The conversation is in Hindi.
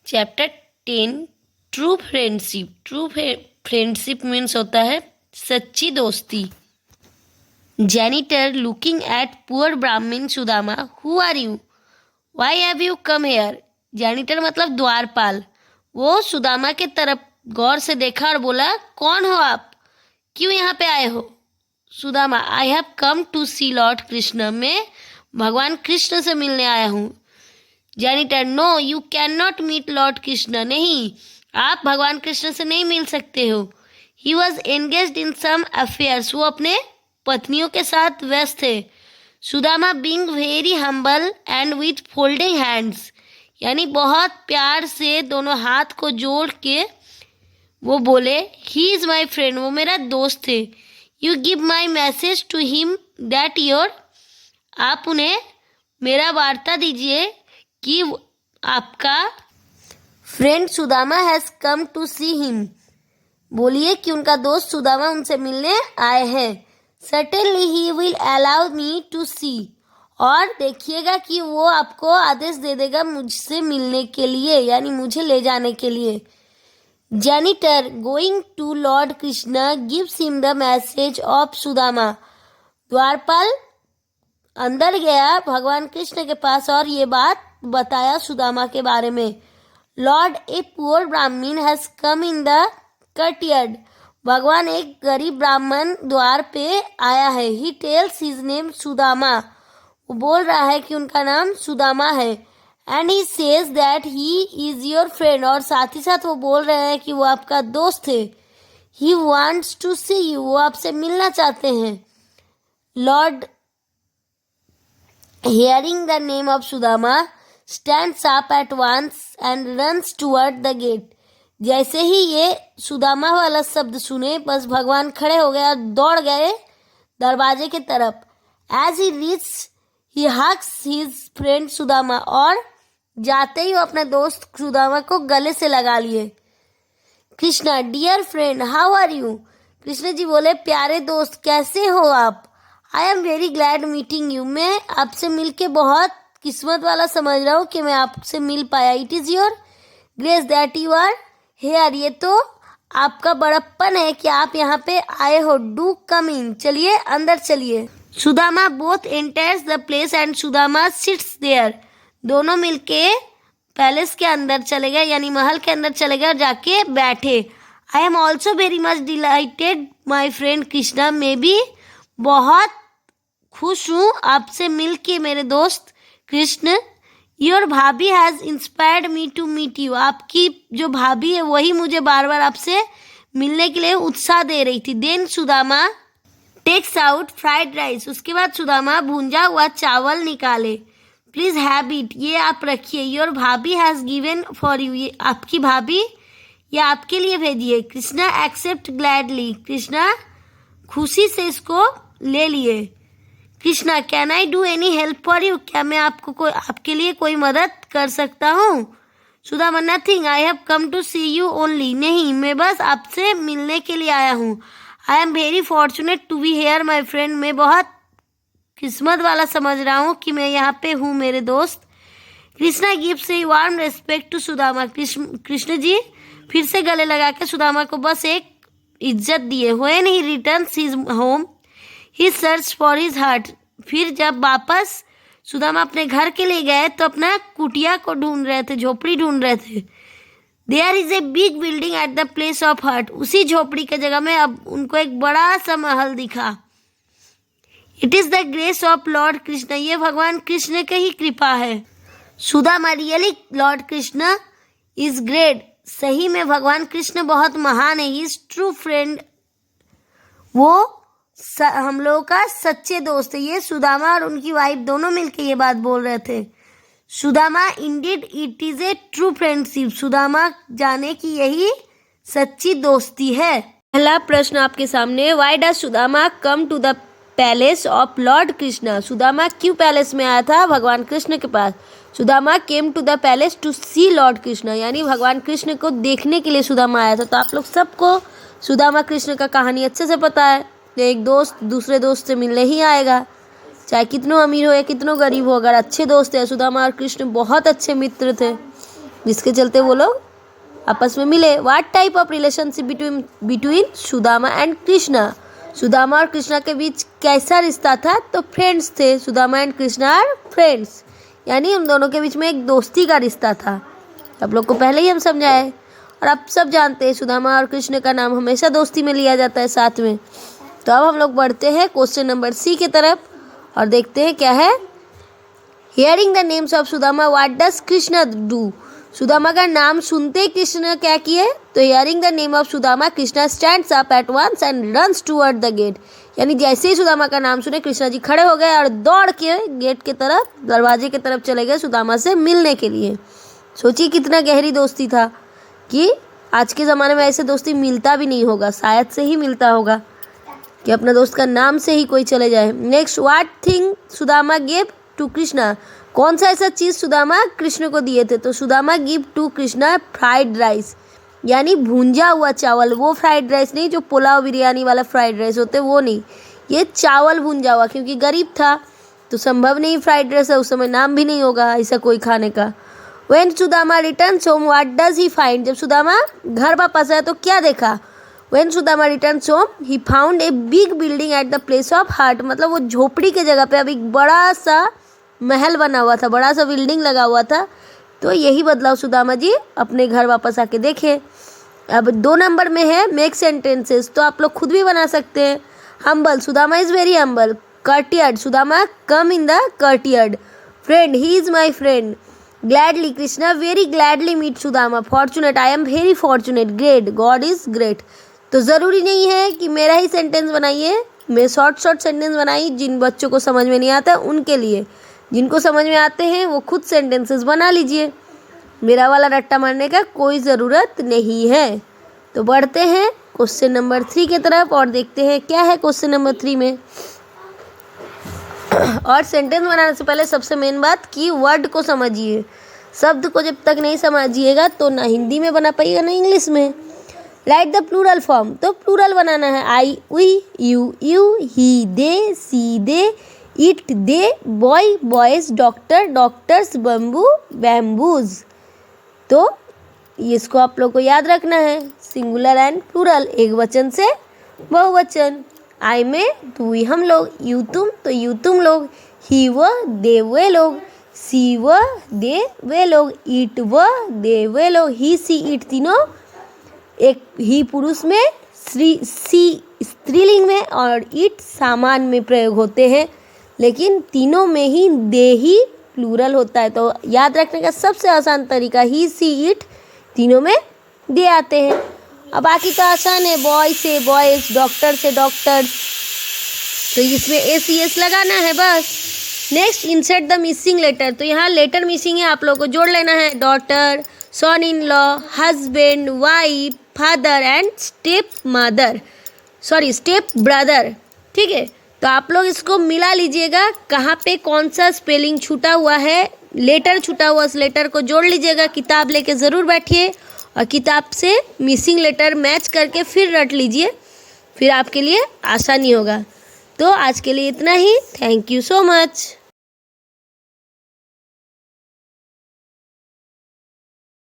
Chapter 10 true friendship. True friendship means होता है सच्ची दोस्ती। Janitor looking at poor Brahmin Sudama, who are you, why have you come here. Janitor मतलब द्वारपाल। वो सुदामा के तरफ गौर से देखा और बोला, कौन हो आप, क्यों यहाँ पे आए हो। Sudama, I have come to see lord Krishna, मैं भगवान कृष्ण से मिलने आया हूँ। Janitor, no you can not meet lord Krishna, नहीं आप भगवान कृष्ण से नहीं मिल सकते हो। He was engaged in some affairs, वो अपने पत्नियों के साथ व्यस्त थे। Sudama being very humble and with folding hands, यानी बहुत प्यार से दोनों हाथ को जोड़ के वो बोले, ही इज़ माई फ्रेंड, वो मेरा दोस्त थे। You give my message to him that your, आप उन्हें मेरा वार्ता दीजिए कि आपका friend Sudama has come to see him, बोलिए कि उनका दोस्त सुदामा उनसे मिलने आए हैं। Certainly he will allow me to see, और देखिएगा कि वो आपको आदेश दे देगा मुझसे मिलने के लिए, यानी मुझे ले जाने के लिए। Janitor going to lord Krishna gives him the message of Sudama, द्वारपाल अंदर गया भगवान कृष्ण के पास और ये बात बताया सुदामा के बारे में। लॉर्ड ए पुअर ब्राह्मण हैज कम इन द कटियर्ड, भगवान एक गरीब ब्राह्मण द्वार पे आया है। He tells his name Sudama, वो बोल रहा है कि उनका नाम सुदामा है। And he says that he is your friend, और साथ ही साथ वो बोल रहे हैं कि वो आपका दोस्त है। He wants to see you, वो आपसे मिलना चाहते हैं। Lord hearing the name of Sudama stands up at once and runs toward the gate. जैसे ही ये सुदामा वाला शब्द सुने, बस भगवान खड़े हो गए और दौड़ गए दरवाजे की तरफ। As he reaches, he hugs his friend Sudama, और जाते ही वो अपने दोस्त सुदामा को गले से लगा लिए। Krishna, dear friend how are you, Krishna ji बोले, प्यारे दोस्त कैसे हो आप। I am very glad meeting you, मैं आपसे मिलके बहुत किस्मत वाला समझ रहा हूँ कि मैं आपसे मिल पाया। It is your grace that you are here, ये तो आपका बड़प्पन है कि आप यहाँ पे आए हो। डू कम इन, चलिए अंदर चलिए। Sudama both enters the place and Sudama sits there, दोनों मिलके पैलेस के अंदर चले गए, यानी महल के अंदर चले गए और जाके बैठे। I am also very much dilated my friend Krishna, मैं भी बहुत खुश हूँ आपसे मिल के मेरे दोस्त Krishna. Your bhabhi has inspired me to meet you, आपकी जो भाभी है वही मुझे बार बार आपसे मिलने के लिए उत्साह दे रही थी। Then Sudama takes out fried rice, उसके बाद सुदामा भूंजा हुआ चावल निकाले। प्लीज़ हैव इट, ये आप रखिए। Your bhabhi has given for you, ये आपकी भाभी ये आपके लिए भेजी है। कृष्णा एक्सेप्ट ग्लैडली, कृष्णा खुशी से इसको ले लिए। Krishna, can I do any help for you, क्या मैं आपके लिए कोई मदद कर सकता हूँ। Sudama, nothing, I have come to see you only, नहीं मैं बस आपसे मिलने के लिए आया हूँ। I am very fortunate to be here my friend, मैं बहुत किस्मत वाला समझ रहा हूँ कि मैं यहाँ पे हूँ मेरे दोस्त। Krishna gives a warm respect to Sudama, Krishna ji फिर से गले लगा के सुदामा को बस एक इज्जत दिए। When he returns his home he search for his हट, फिर जब वापस सुदामा अपने घर के लिए गए तो अपना कुटिया को ढूंढ रहे थे, झोपड़ी ढूंढ रहे थे। There is a big building at the place of hut, उसी झोपड़ी के जगह में अब उनको एक बड़ा सा महल दिखा। It is the grace of lord Krishna, ये भगवान कृष्ण की ही कृपा है। Sudama, really Lord Krishna is great, सही में भगवान कृष्ण बहुत महान है। इज ट्रू फ्रेंड, वो हम लोगों का सच्चे दोस्त है। ये सुदामा और उनकी वाइफ दोनों मिलके ये बात बोल रहे थे। Sudama, Indeed it is a true friendship, Sudama जाने की यही सच्ची दोस्ती है। पहला प्रश्न आपके सामने, why does Sudama come to the palace of lord Krishna, Sudama क्यों पैलेस में आया था भगवान कृष्ण के पास। Sudama came to the palace to see lord Krishna, यानी भगवान कृष्ण को देखने के लिए सुदामा आया था। तो आप लोग सबको सुदामा कृष्ण का कहानी अच्छे से पता है। एक दोस्त दूसरे दोस्त से मिलने ही आएगा, चाहे कितनों अमीर हो या कितनों गरीब हो। अगर अच्छे दोस्त है, सुदामा और कृष्ण बहुत अच्छे मित्र थे। जिसके चलते वो लोग आपस में मिले। What type of relationship between Sudama and Krishna, Sudama और कृष्णा के बीच कैसा रिश्ता था? तो फ्रेंड्स थे, Sudama and Krishna are friends, यानी उन दोनों के बीच में एक दोस्ती का रिश्ता था। आप लोग को पहले ही हम समझाए और आप सब जानते हैं सुदामा और कृष्ण का नाम हमेशा दोस्ती में लिया जाता है साथ में। तो अब हम लोग बढ़ते हैं क्वेश्चन नंबर सी की तरफ और देखते हैं क्या है। Hearing the names of Sudama what does Krishna do, Sudama का नाम सुनते कृष्ण क्या किए? तो hearing the name of Sudama Krishna stands up at once and runs toward the gate, यानी जैसे ही सुदामा का नाम सुने कृष्णा जी खड़े हो गए और दौड़ के गेट की तरफ, दरवाजे की तरफ चले गए सुदामा से मिलने के लिए। सोचिए कितना गहरी दोस्ती था कि आज के ज़माने में ऐसे दोस्ती मिलता भी नहीं होगा, शायद से ही मिलता होगा कि अपना दोस्त का नाम से ही कोई चले जाए। Next, what thing Sudama give to Krishna, कौन सा ऐसा चीज़ सुदामा कृष्ण को दिए थे? तो Sudama give to Krishna fried rice, यानी भूंजा हुआ चावल। वो फ्राइड राइस नहीं जो पुलाव बिरयानी वाला फ्राइड राइस होते, वो नहीं, ये चावल भूंजा हुआ, क्योंकि गरीब था तो संभव नहीं फ्राइड राइस है, उस समय नाम भी नहीं होगा ऐसा कोई खाने का। When Sudama returns home what does he find, जब सुदामा घर वापस आया तो क्या देखा? When Sudama returns home he found a big building at the place of हट, मतलब वो झोपड़ी के जगह पे अब एक बड़ा सा महल बना हुआ था, बड़ा सा बिल्डिंग लगा हुआ था। तो यही बदलाव सुदामा जी अपने घर वापस आके देखे। अब 2 नंबर में है मेक सेंटेंसेस, तो आप लोग खुद भी बना सकते हैं। Humble, Sudama is very humble. Courtyard, Sudama come in the courtyard. Friend, he is my friend. Gladly, Krishna very gladly meet Sudama. Fortunate, I am very fortunate. Great, god is great. तो ज़रूरी नहीं है कि मेरा ही सेंटेंस बनाइए, मैं शॉर्ट सेंटेंस बनाई जिन बच्चों को समझ में नहीं आता उनके लिए, जिनको समझ में आते हैं वो खुद सेंटेंसेस बना लीजिए, मेरा वाला रट्टा मारने का कोई ज़रूरत नहीं है। तो बढ़ते हैं क्वेश्चन नंबर 3 की तरफ और देखते हैं क्या है क्वेश्चन नंबर 3 में। और सेंटेंस बनाने से पहले सबसे मेन बात कि वर्ड को समझिए, शब्द को जब तक नहीं समझिएगा तो ना हिंदी में बना पाइएगा ना इंग्लिश में। राइट द प्लूरल फॉर्म, तो प्लूरल बनाना है। I, we, you, he, they, she, they, it, they, boy, boys, doctor, doctors, bamboo, bamboos. तो इसको आप लोग को याद रखना है, सिंगुलर एंड प्लूरल, एक वचन से बहुवचन। आई में तू ही हम लोग, यू तुम तो यू तुम लोग, ही व दे वे लोग, सी व दे वे लोग, इट व दे वे लोग। ही, सी, इट तीनों एक ही पुरुष में, सी स्त्रीलिंग में और इट सामान में प्रयोग होते हैं, लेकिन तीनों में ही दे ही प्लूरल होता है। तो याद रखने का सबसे आसान तरीका ही, सी, इट तीनों में दे आते हैं। अब बाकी तो आसान है, बॉय से बॉयज, डॉक्टर से डॉक्टर्स, तो इसमें एस लगाना है बस। Next, insert the missing letter, तो यहाँ लेटर मिसिंग है, आप लोगों को जोड़ लेना है। Daughter, son in law, husband, wife, father and step brother, ठीक है। तो आप लोग इसको मिला लीजिएगा, कहाँ पे कौन सा स्पेलिंग छूटा हुआ है, लेटर छूटा हुआ, उस लेटर को जोड़ लीजिएगा। किताब लेके ज़रूर बैठिए और किताब से मिसिंग लेटर मैच करके फिर रट लीजिए, फिर आपके लिए आसानी होगा। तो आज के लिए इतना ही, थैंक यू सो मच।